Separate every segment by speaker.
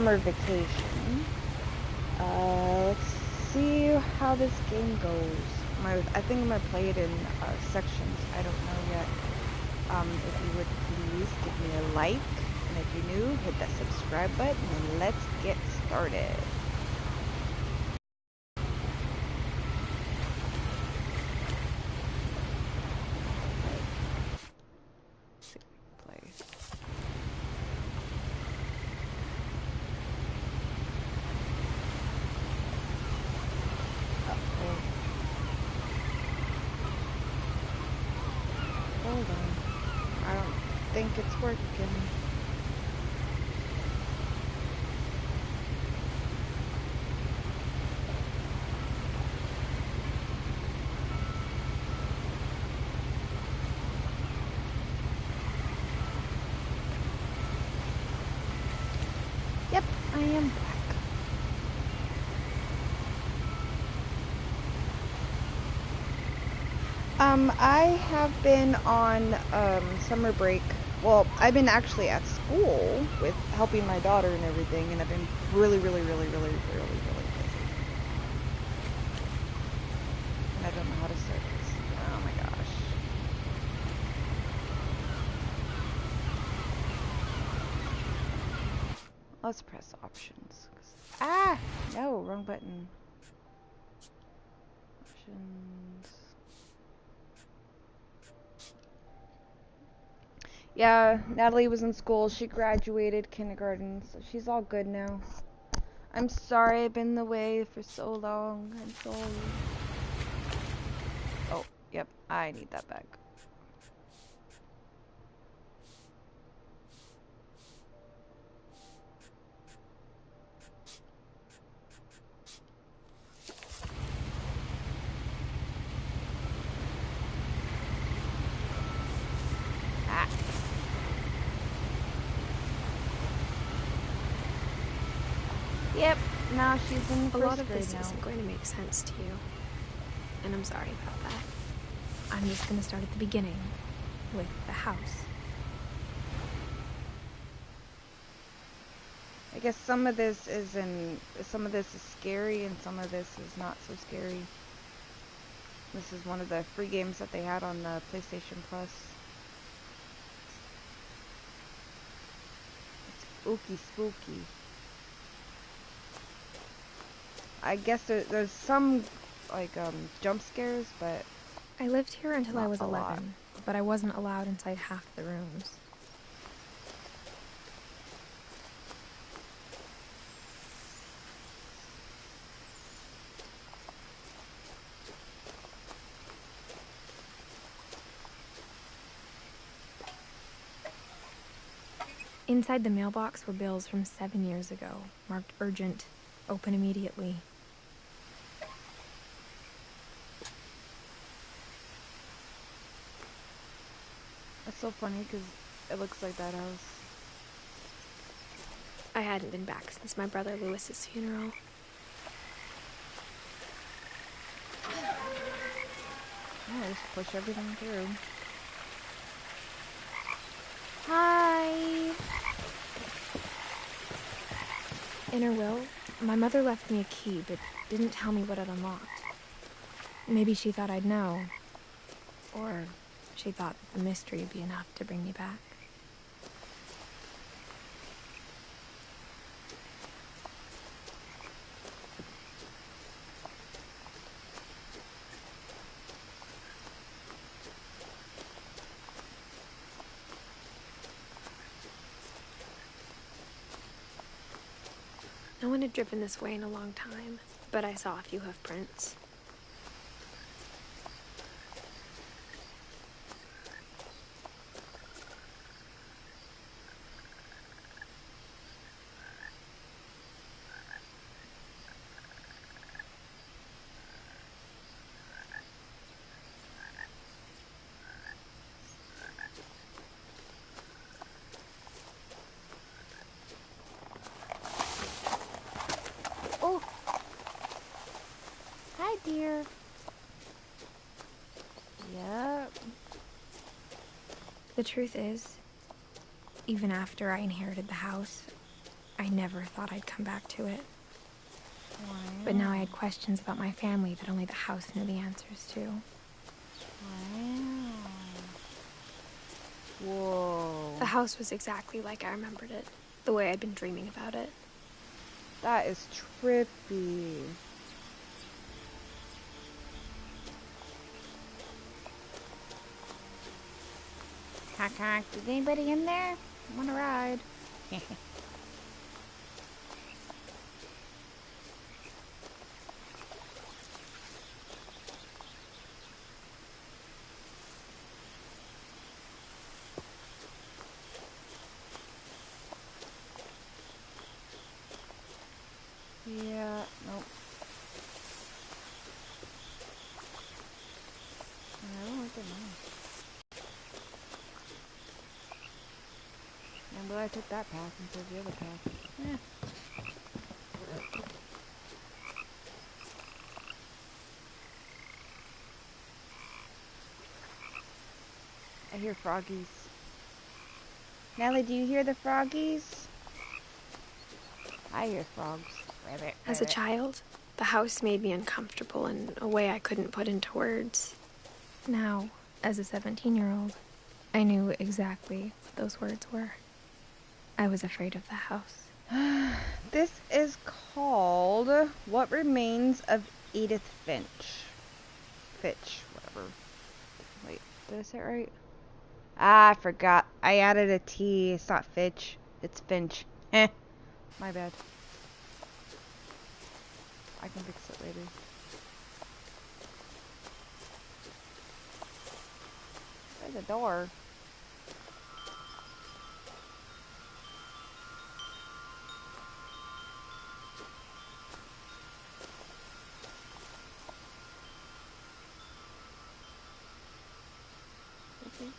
Speaker 1: summer vacation. Let's see how this game goes. I think I'm gonna play it in sections. I don't know yet. If you would please give me a like, and if you're new, hit that subscribe button, and let's get started. Hold on. I don't think it's working. Yep, I am back. I have been on summer break. Well, I've been actually at school with helping my daughter and everything, and I've been really busy. And I don't know how to start this. Oh my gosh. Let's press options. Ah! No, wrong button. Options. Yeah, Natalie was in school. She graduated kindergarten, so she's all good now. I'm sorry I've been away for so long. I'm sorry. Oh, yep, I need that back. Ah. Yep, now she's in first grade now.
Speaker 2: A lot of this isn't going to make sense to you, and I'm sorry about that. I'm just going to start at the beginning, with the house.
Speaker 1: I guess some of this is scary and some of this is not so scary. This is one of the free games that they had on the PlayStation Plus. It's spooky. I guess there's some like jump scares, but
Speaker 2: I lived here until I was 11, but I wasn't allowed inside half the rooms. Inside the mailbox were bills from 7 years ago, marked urgent, open immediately.
Speaker 1: That's so funny because it looks like that house.
Speaker 2: I hadn't been back since my brother Lewis's funeral.
Speaker 1: Oh, just push everything through. Hi!
Speaker 2: In her will, my mother left me a key, but didn't tell me what it unlocked. Maybe she thought I'd know. Or she thought that the mystery would be enough to bring me back. No one had driven this way in a long time, but I saw a few hoof prints.
Speaker 1: Oh! Hi, dear. Yep.
Speaker 2: The truth is, even after I inherited the house, I never thought I'd come back to it.
Speaker 1: Wow.
Speaker 2: But now I had questions about my family that only the house knew the answers to.
Speaker 1: Wow. Whoa.
Speaker 2: The house was exactly like I remembered it, the way I'd been dreaming about it.
Speaker 1: That is trippy. Honk honk. Is anybody in there? I want to ride. Yeah, nope. I don't like it now. I'm glad I took that path instead of the other path. Eh. I hear froggies. Nellie, do you hear the froggies? I hear frogs. Rabbit,
Speaker 2: As a child, the house made me uncomfortable in a way I couldn't put into words. Now, as a 17-year-old, I knew exactly what those words were. I was afraid of the house.
Speaker 1: This is called What Remains of Edith Finch. Fitch, whatever. Wait, did I say it right? Ah, I forgot. I added a T. It's not Fitch. It's Finch. Eh. My bad. I can fix it later. There's a door. Okay.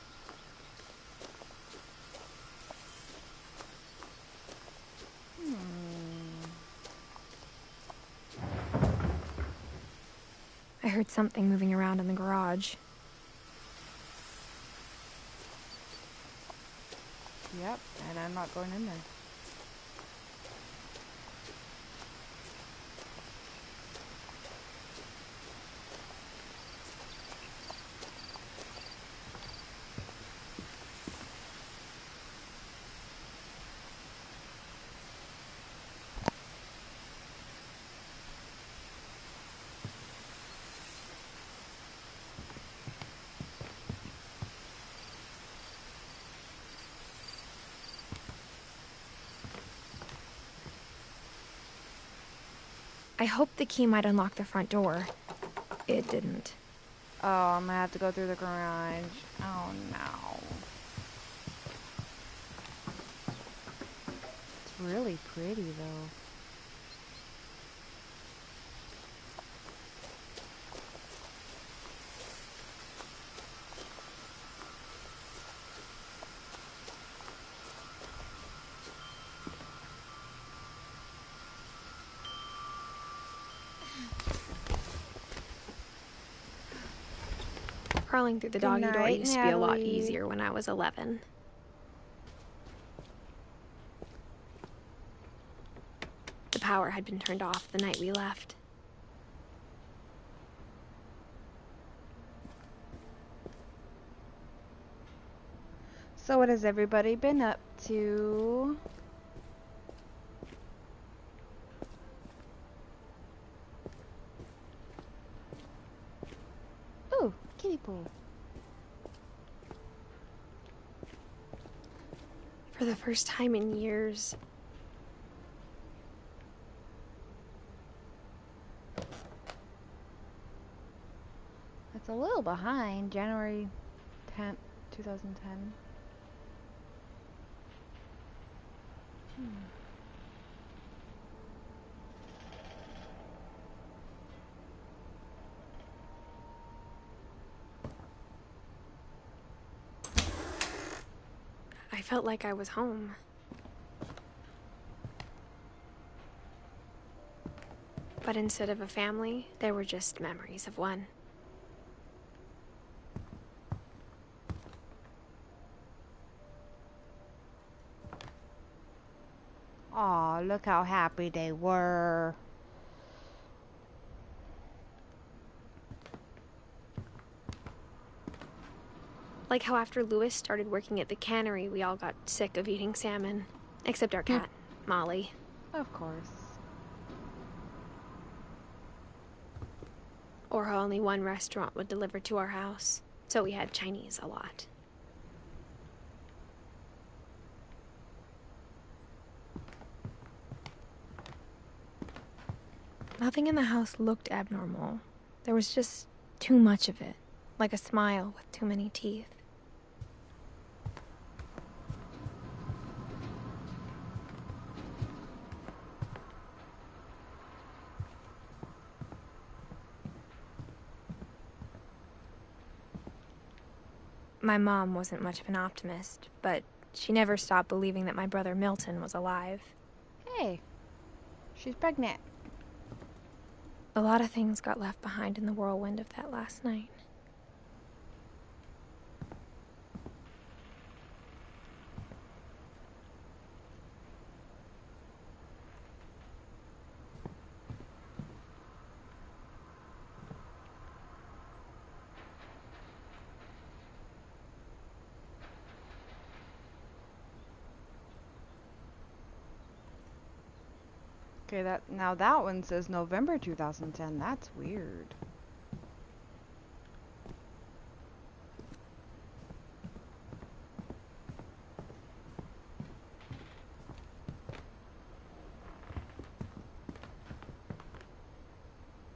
Speaker 2: I heard something moving around in the garage.
Speaker 1: Yep, and I'm not going in there.
Speaker 2: I hoped the key might unlock the front door. It didn't.
Speaker 1: Oh, I'm gonna have to go through the garage. Oh no. It's really pretty though.
Speaker 2: Crawling through the doggy door
Speaker 1: night,
Speaker 2: used to be a lot
Speaker 1: Natalie.
Speaker 2: easier when I was 11. The power had been turned off the night we left.
Speaker 1: So what has everybody been up to? Ooh, kiddie pool.
Speaker 2: For the first time in years,
Speaker 1: It's a little behind. January 10th, 2010.
Speaker 2: I felt like I was home. But instead of a family, there were just memories of one.
Speaker 1: Aw, Look how happy they were.
Speaker 2: Like how after Louis started working at the cannery, we all got sick of eating salmon. Except our cat, Molly.
Speaker 1: Of course.
Speaker 2: Or how only one restaurant would deliver to our house, so we had Chinese a lot. Nothing in the house looked abnormal. There was just too much of it, like a smile with too many teeth. My mom wasn't much of an optimist, but she never stopped believing that my brother Milton was alive.
Speaker 1: Hey, she's pregnant.
Speaker 2: A lot of things got left behind in the whirlwind of that last night.
Speaker 1: Okay, that one says November 2010. That's weird.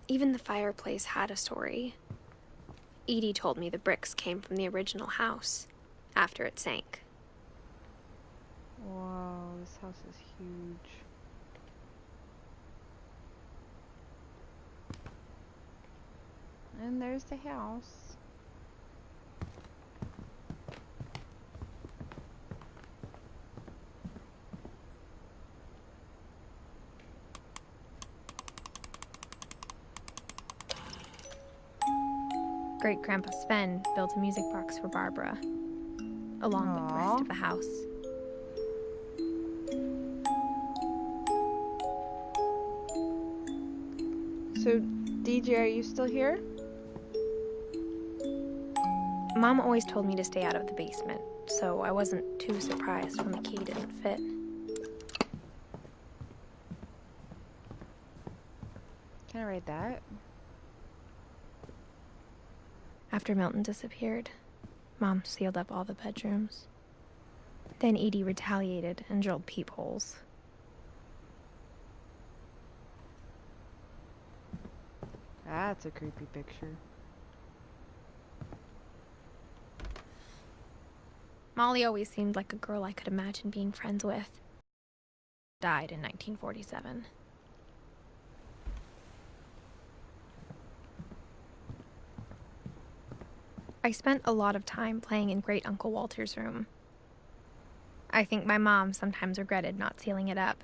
Speaker 2: Even the fireplace had a story. Edie told me the bricks came from the original house, after it sank.
Speaker 1: Wow, this house is huge. And there's the house.
Speaker 2: Great-Grandpa Sven built a music box for Barbara, along with the rest of the house.
Speaker 1: So, DJ, are you still here?
Speaker 2: Mom always told me to stay out of the basement, so I wasn't too surprised when the key didn't fit.
Speaker 1: Can I read that?
Speaker 2: After Milton disappeared, Mom sealed up all the bedrooms. Then Edie retaliated and drilled peepholes.
Speaker 1: That's a creepy picture.
Speaker 2: Molly always seemed like a girl I could imagine being friends with. Died in 1947. I spent a lot of time playing in Great Uncle Walter's room. I think my mom sometimes regretted not sealing it up.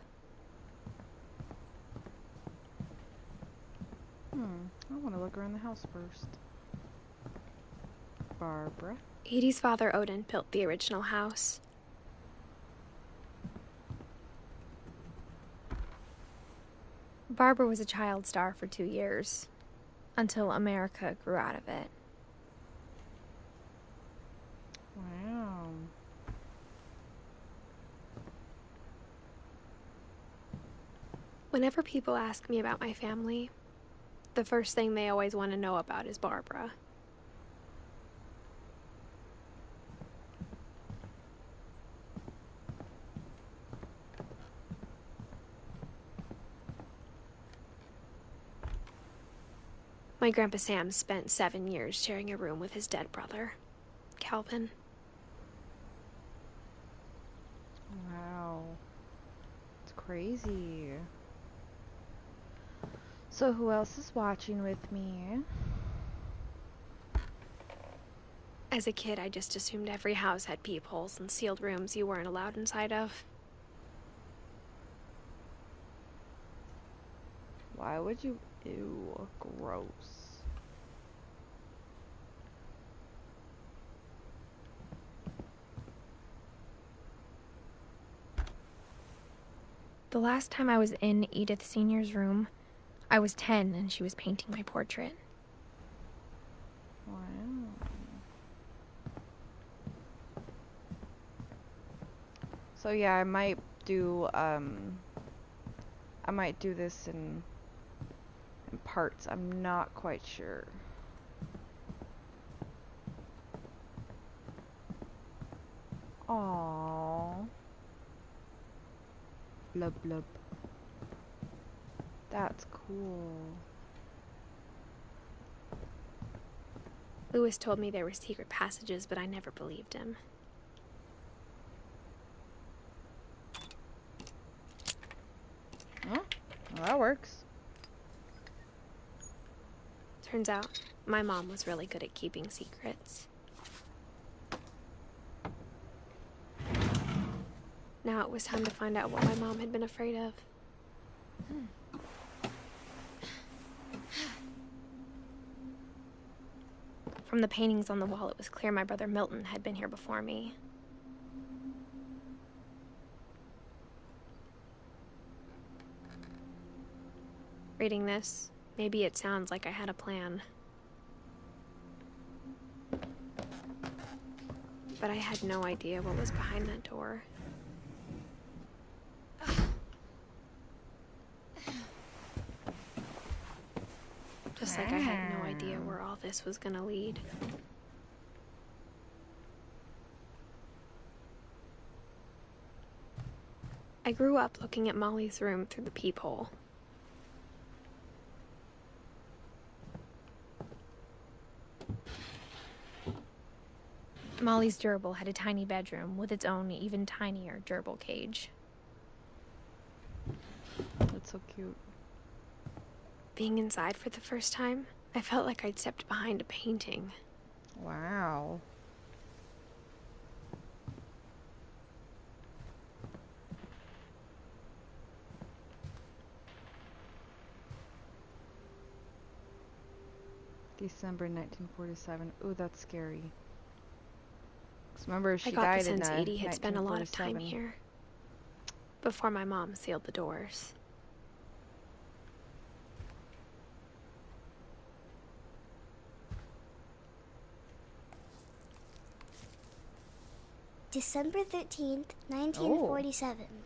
Speaker 1: I want to look around the house first. Barbara.
Speaker 2: Edie's father, Odin, built the original house. Barbara was a child star for 2 years, until America grew out of it.
Speaker 1: Wow.
Speaker 2: Whenever people ask me about my family, the first thing they always want to know about is Barbara. My Grandpa Sam spent 7 years sharing a room with his dead brother, Calvin.
Speaker 1: Wow. It's crazy. So who else is watching with me?
Speaker 2: As a kid, I just assumed every house had peepholes and sealed rooms you weren't allowed inside of.
Speaker 1: Why would you? Ew, gross.
Speaker 2: The The last time I was in Edith Sr.'s room, I was 10 and she was painting my portrait.
Speaker 1: Wow. So yeah, I might do this in parts. I'm not quite sure. Aww. Blub blub. That's cool.
Speaker 2: Lewis told me there were secret passages, but I never believed him.
Speaker 1: Huh? Well, that works.
Speaker 2: Turns out, my mom was really good at keeping secrets. Now it was time to find out what my mom had been afraid of. From the paintings on the wall, it was clear my brother Milton had been here before me. Reading this, maybe it sounds like I had a plan. But I had no idea what was behind that door. Just like I had no idea where all this was gonna lead. I grew up looking at Molly's room through the peephole. Molly's gerbil had a tiny bedroom with its own even tinier gerbil cage.
Speaker 1: That's so cute.
Speaker 2: Being inside for the first time, I felt like I'd stepped behind a painting.
Speaker 1: Wow. December 1947. Ooh, that's scary. 'Cause remember, she
Speaker 2: I got
Speaker 1: died
Speaker 2: the sense
Speaker 1: in
Speaker 2: Edie had spent a lot of time
Speaker 1: 1947.
Speaker 2: here. Before my mom sealed the doors.
Speaker 3: December 13th, 1947.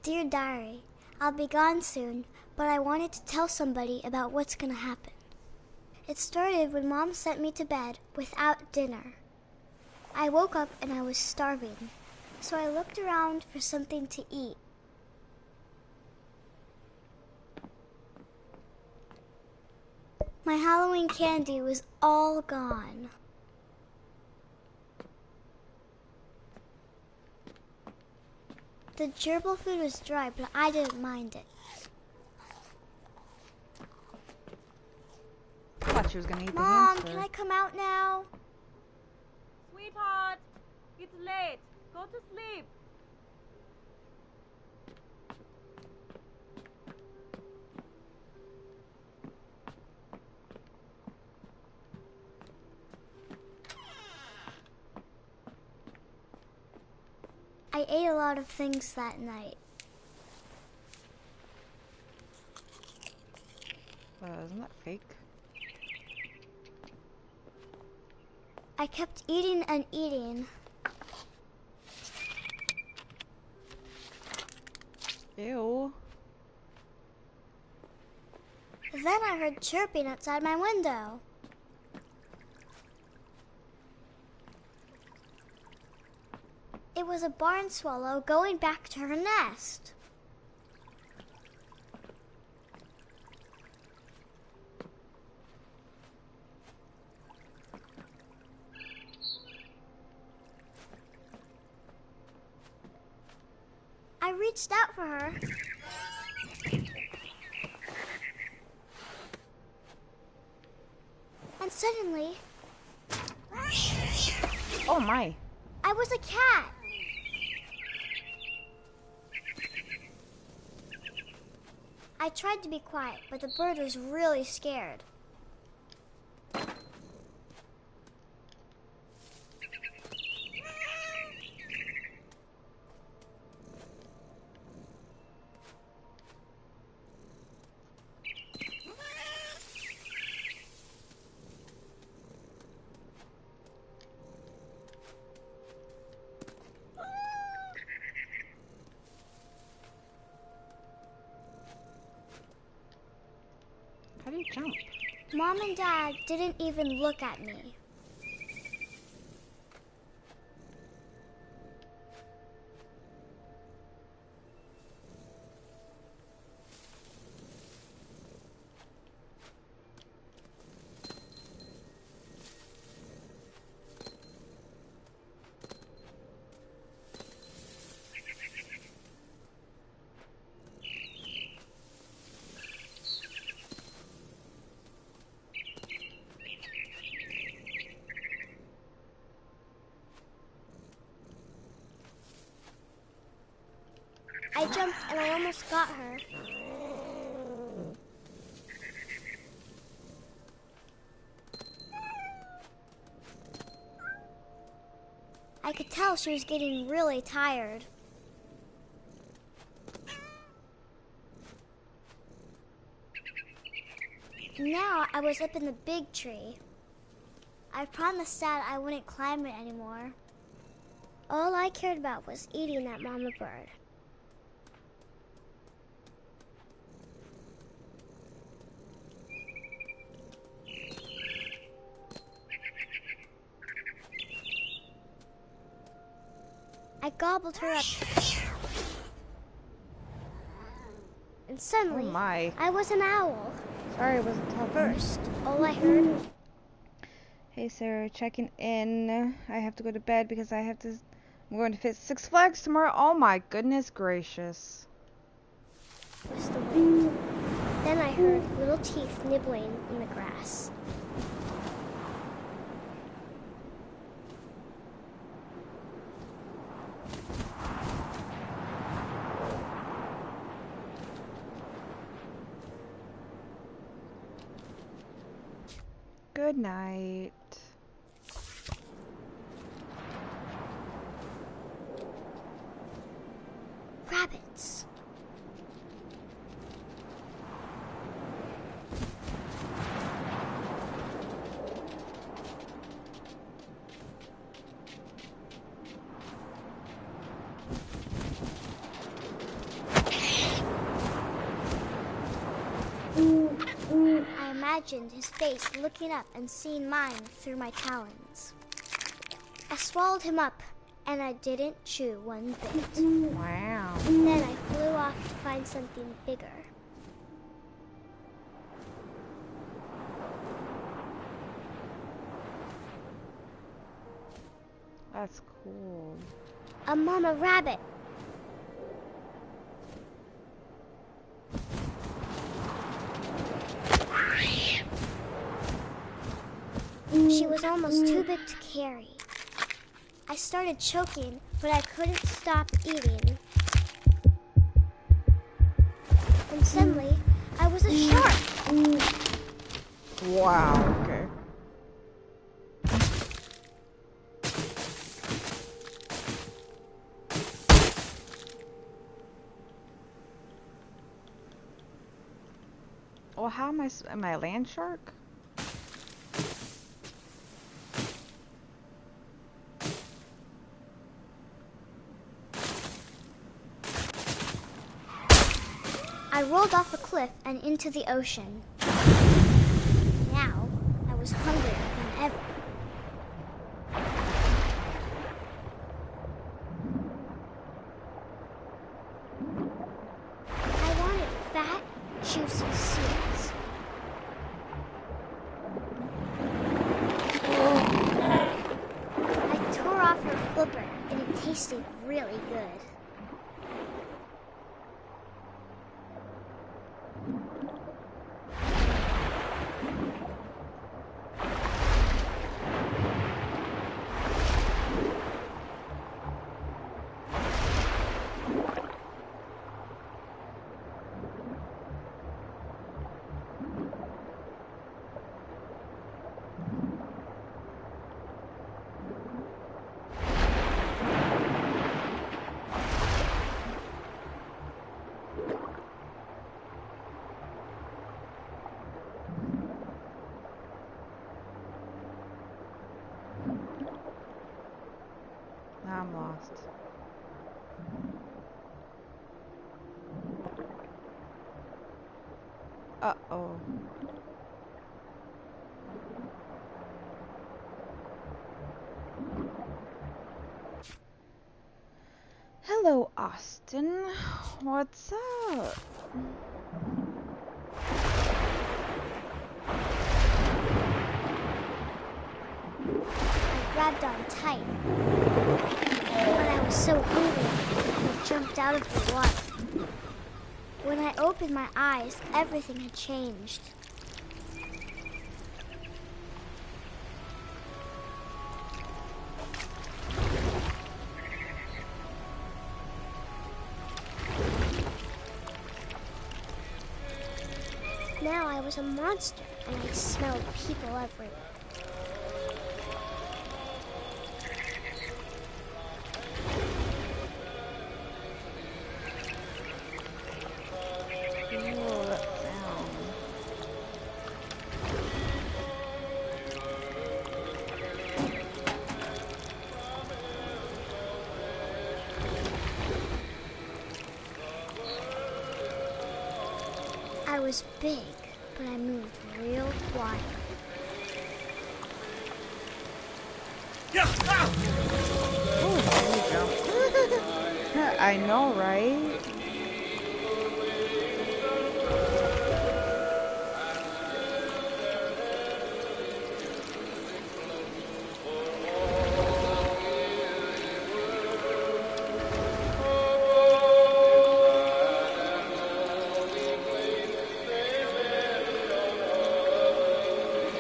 Speaker 3: Dear Diary, I'll be gone soon, but I wanted to tell somebody about what's gonna happen. It started when Mom sent me to bed without dinner. I woke up and I was starving, so I looked around for something to eat. My Halloween candy was all gone. The gerbil food was dry, but I didn't mind it.
Speaker 1: I thought she was gonna eat the
Speaker 3: Mom,
Speaker 1: hamster.
Speaker 3: can I come out now?
Speaker 4: Sweetheart, it's late. Go to sleep.
Speaker 3: I ate a lot of things that night.
Speaker 1: Isn't that fake?
Speaker 3: I kept eating and eating.
Speaker 1: Ew.
Speaker 3: Then I heard chirping outside my window. It was a barn swallow going back to her nest. I reached out for her. And suddenly,
Speaker 1: Oh my.
Speaker 3: I was a cat. I tried to be quiet, but the bird was really scared.
Speaker 1: How do you jump?
Speaker 3: Mom and Dad didn't even look at me. I jumped and I almost got her. I could tell she was getting really tired. Now I was up in the big tree. I promised Dad I wouldn't climb it anymore. All I cared about was eating that mama bird. I gobbled her up. And suddenly,
Speaker 1: Oh my.
Speaker 3: I was an owl.
Speaker 1: Sorry, I wasn't talking.
Speaker 3: First, all I heard...
Speaker 1: Hey Sarah, checking in. I have to go to bed because I'm going to fit Six Flags tomorrow. Oh my goodness gracious.
Speaker 3: was the wind. Then I heard little teeth nibbling in the grass.
Speaker 1: Good night.
Speaker 3: Rabbits. I imagined his face looking up and seeing mine through my talons. I swallowed him up, and I didn't chew one bit.
Speaker 1: Wow.
Speaker 3: Then I flew off to find something bigger.
Speaker 1: That's cool.
Speaker 3: A mama rabbit. She was almost too big to carry. I started choking, but I couldn't stop eating. And suddenly, I was a shark.
Speaker 1: Wow, okay. Well, how am I a land shark?
Speaker 3: I rolled off a cliff and into the ocean. Now, I was hungrier than ever. I wanted fat, juicy seeds. I tore off her flipper, and it tasted really good.
Speaker 1: Uh-oh. Hello, Austin. What's up?
Speaker 3: I grabbed on tight, but I was so hungry I jumped out of the water. When I opened my eyes, everything had changed. Now I was a monster, and I smelled people everywhere.
Speaker 1: Ooh, that sound.
Speaker 3: I was big, but I moved real quiet.
Speaker 1: Ooh, there you go. I know, right?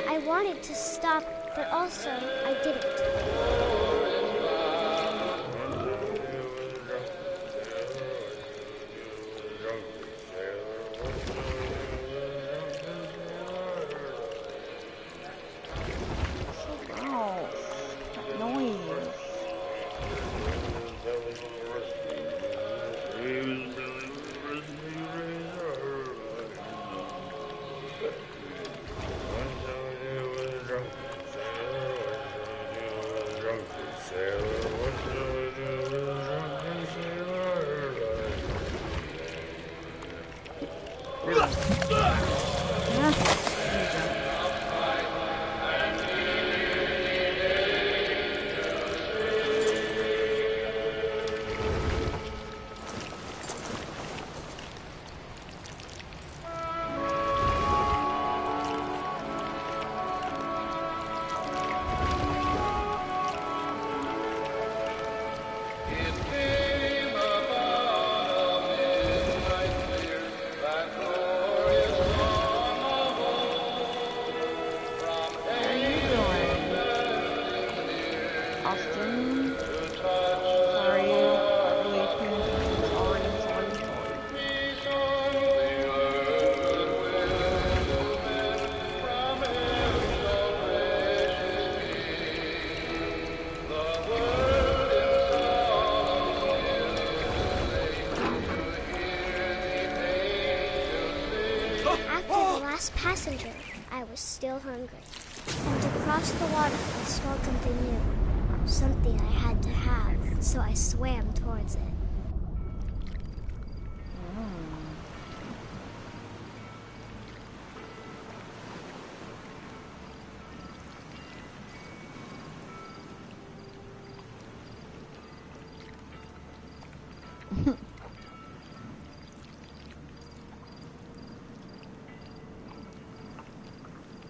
Speaker 3: I wanted to stop, but also I didn't.
Speaker 1: Wow. That noise. Austin. Sorry, not really paying attention. Sorry.
Speaker 3: After the last passenger, I was still hungry. And to cross the water, I smelled something new. Something I had to have, so I swam towards it.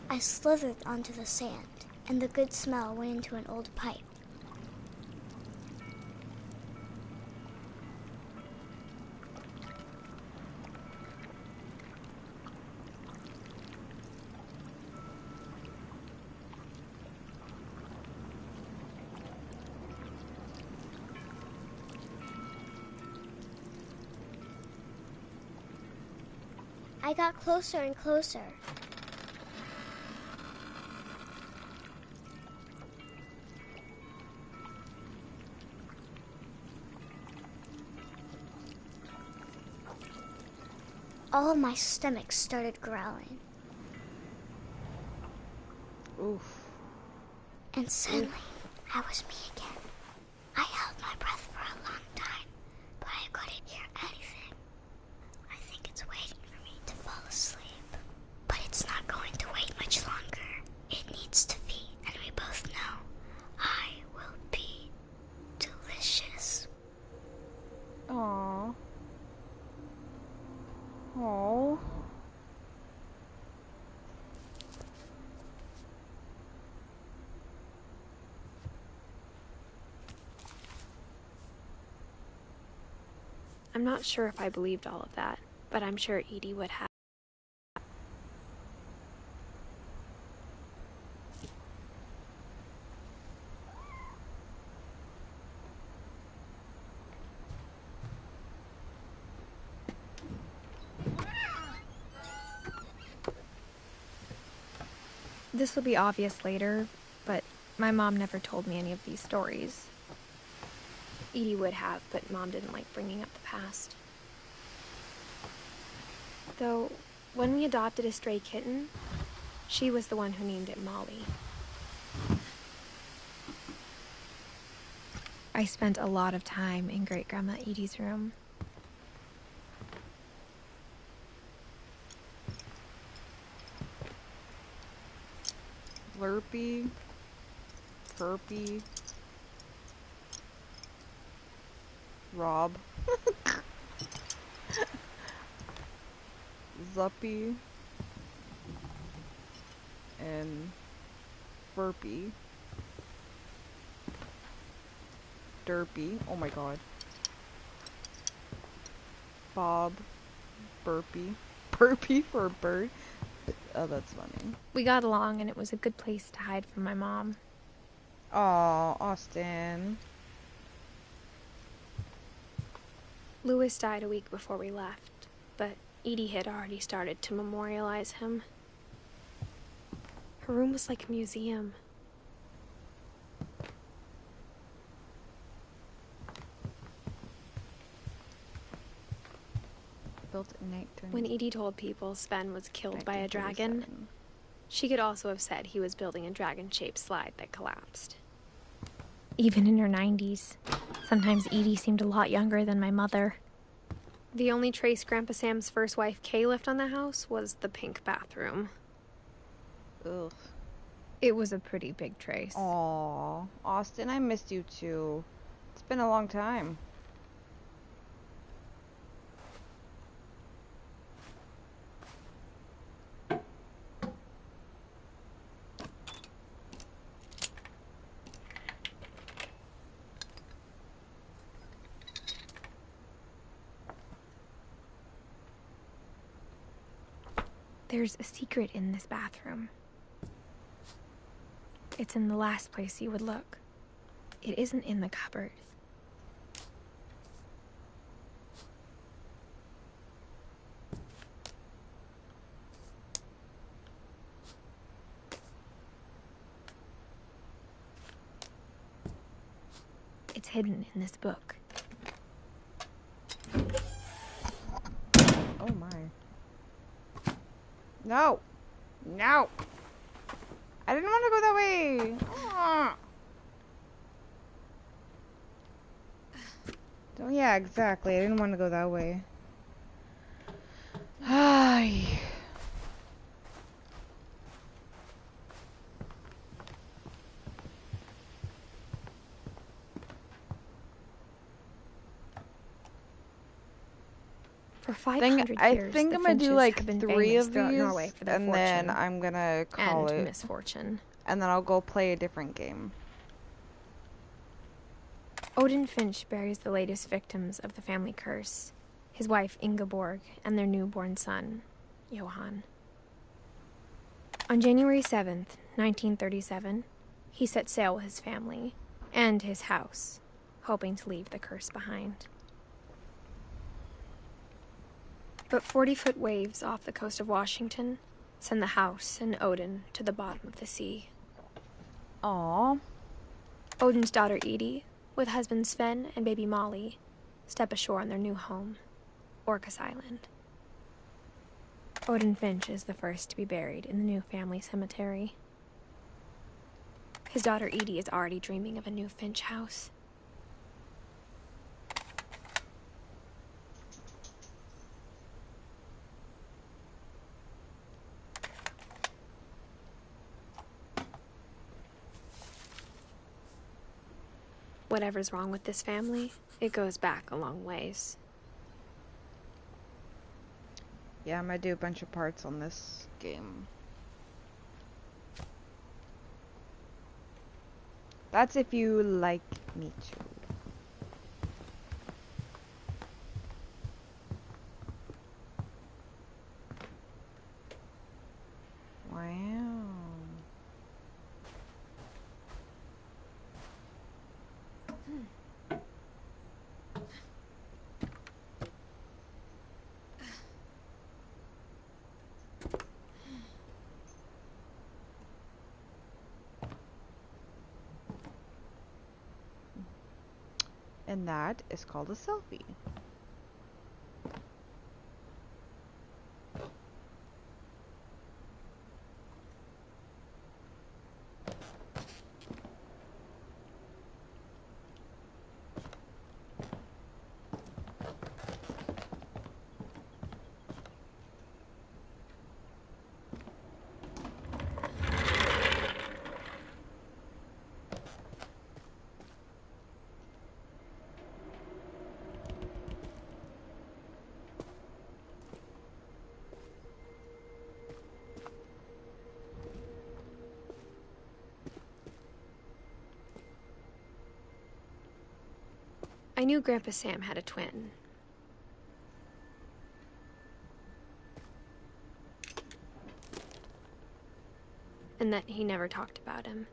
Speaker 3: I slithered onto the sand, and the good smell went into an old pipe. I got closer and closer. All of my stomach started growling.
Speaker 1: Oof.
Speaker 3: And suddenly, I was me again. I held my breath for a long time, but I couldn't hear anything. I think it's waiting for me to fall asleep.
Speaker 1: wall.
Speaker 2: I'm not sure if I believed all of that, but I'm sure Edie would have. This will be obvious later, but my mom never told me any of these stories. Edie would have, but Mom didn't like bringing up the past. Though, when we adopted a stray kitten, she was the one who named it Molly. I spent a lot of time in Great-Grandma Edie's room.
Speaker 1: Blurpy. Perpy. Rob. Zuppy. And Burpy. Derpy. Oh my god. Bob. Burpy. Burpy for a bird. Oh, that's funny.
Speaker 2: We got along, and it was a good place to hide from my mom.
Speaker 1: Aw, Austin.
Speaker 2: Louis died a week before we left, but Edie had already started to memorialize him. Her room was like a museum.
Speaker 1: Built in 19...
Speaker 2: When Edie told people Sven was killed by a dragon, she could also have said he was building a dragon-shaped slide that collapsed. Even in her 90s, sometimes Edie seemed a lot younger than my mother. The only trace Grandpa Sam's first wife, Kay, left on the house was the pink bathroom.
Speaker 1: Ugh.
Speaker 2: It was a pretty big trace.
Speaker 1: Aw, Austin, I missed you too. It's been a long time.
Speaker 2: There's a secret in this bathroom. It's in the last place you would look. It isn't in the cupboard. It's hidden in this book.
Speaker 1: Oh my. No! No! I didn't want to go that way! Oh, yeah, exactly. I didn't want to go that way. Ay.
Speaker 2: For 500 years,
Speaker 1: I think
Speaker 2: the
Speaker 1: I'm gonna do
Speaker 2: Finches
Speaker 1: like
Speaker 2: have been
Speaker 1: 3
Speaker 2: famous
Speaker 1: of
Speaker 2: throughout
Speaker 1: these,
Speaker 2: Norway for their
Speaker 1: and
Speaker 2: fortune
Speaker 1: then I'm gonna call
Speaker 2: and
Speaker 1: it,
Speaker 2: misfortune.
Speaker 1: and then I'll go play a different game.
Speaker 2: Odin Finch buries the latest victims of the family curse, his wife Ingeborg and their newborn son, Johan. On January 7th, 1937, he set sail with his family and his house, hoping to leave the curse behind. But 40-foot waves off the coast of Washington send the house and Odin to the bottom of the sea.
Speaker 1: Aww.
Speaker 2: Odin's daughter Edie, with husband Sven and baby Molly, step ashore on their new home, Orcas Island. Odin Finch is the first to be buried in the new family cemetery. His daughter Edie is already dreaming of a new Finch house. Whatever's wrong with this family, it goes back a long ways.
Speaker 1: Yeah, I'm gonna do a bunch of parts on this game. That's if you like me to. Wow. And that is called a selfie.
Speaker 2: I knew Grandpa Sam had a twin. And that he never talked about him.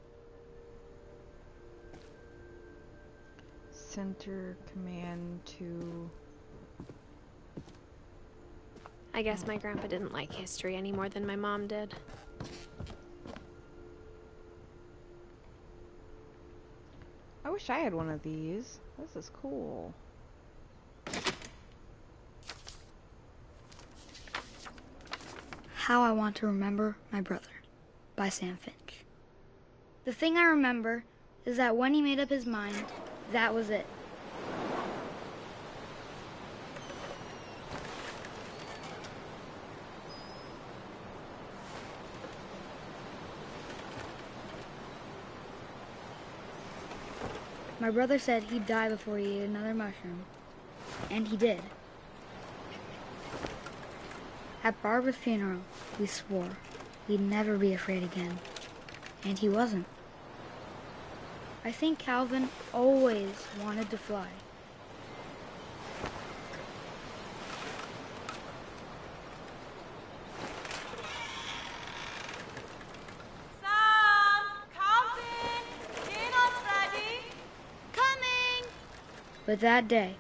Speaker 1: Center command to...
Speaker 2: I guess my grandpa didn't like history any more than my mom did.
Speaker 1: I wish I had one of these. This is cool.
Speaker 5: How I Want to Remember My Brother by Sam Finch. The thing I remember is that when he made up his mind, that was it. My brother said he'd die before he ate another mushroom, and he did. At Barbara's funeral, we swore we'd never be afraid again, and he wasn't. I think Calvin always wanted to fly.
Speaker 4: Sam! Calvin! Dinner's ready!
Speaker 3: Coming!
Speaker 5: But that day,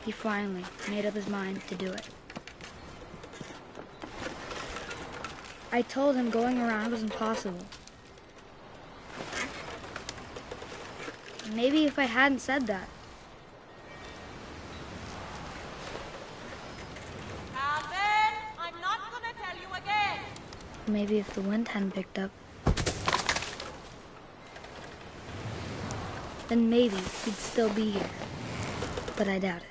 Speaker 5: he finally made up his mind to do it. I told him going around was impossible. Maybe if I hadn't said that.
Speaker 4: Calvin! I'm not gonna tell you again!
Speaker 5: Maybe if the wind hadn't picked up. Then maybe he'd still be here. But I doubt it.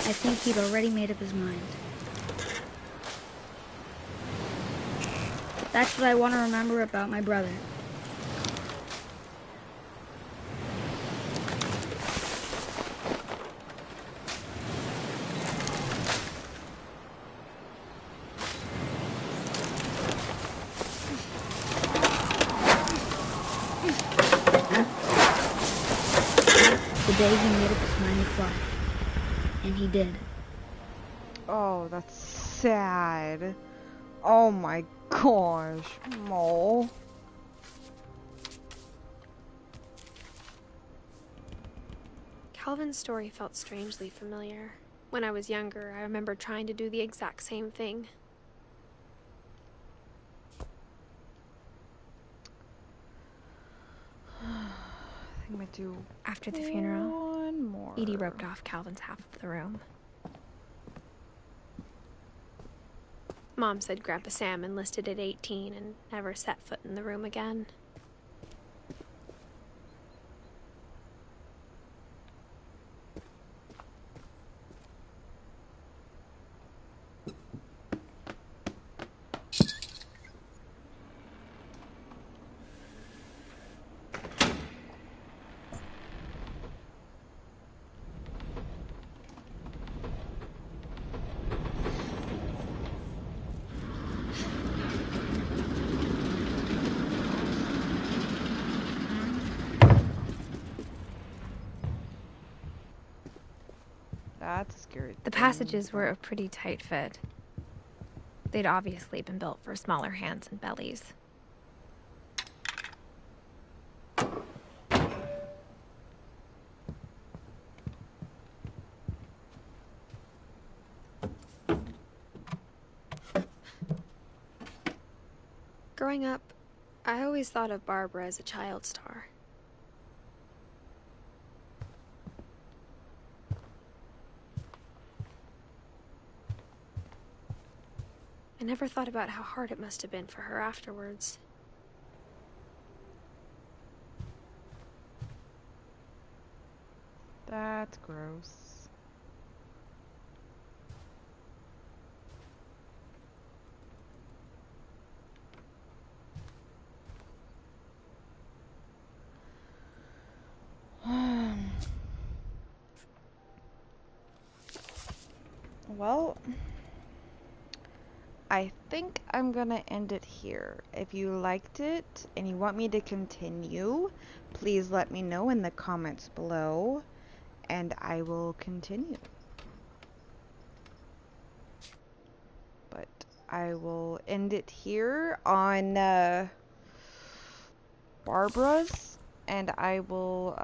Speaker 5: I think he'd already made up his mind. That's what I want to remember about my brother. The day he made up his mind to fly. And he did.
Speaker 1: Oh, that's sad. Oh my gosh, Mo.
Speaker 2: Calvin's story felt strangely familiar. When I was younger, I remember trying to do the exact same thing.
Speaker 1: I'm gonna do
Speaker 2: After the funeral,
Speaker 1: one more.
Speaker 2: Edie roped off Calvin's half of the room. Mom said Grandpa Sam enlisted at 18 and never set foot in the room again.
Speaker 1: skirt.
Speaker 2: The passages were a pretty tight fit. They'd obviously been built for smaller hands and bellies. Growing up, I always thought of Barbara as a child star. I never thought about how hard it must have been for her afterwards.
Speaker 1: That's gross. Well, I think I'm gonna end it here. If you liked it and you want me to continue, please let me know in the comments below and I will continue. But I will end it here on Barbara's, and I will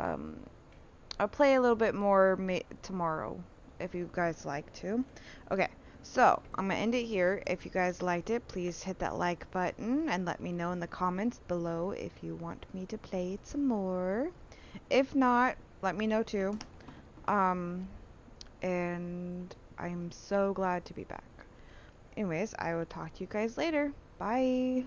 Speaker 1: I'll play a little bit more tomorrow if you guys like to. Okay, so I'm gonna end it here. If you guys liked it, please hit that like button and let me know in the comments below if you want me to play it some more. If not, let me know too. And I'm so glad to be back. Anyways, I will talk to you guys later. Bye.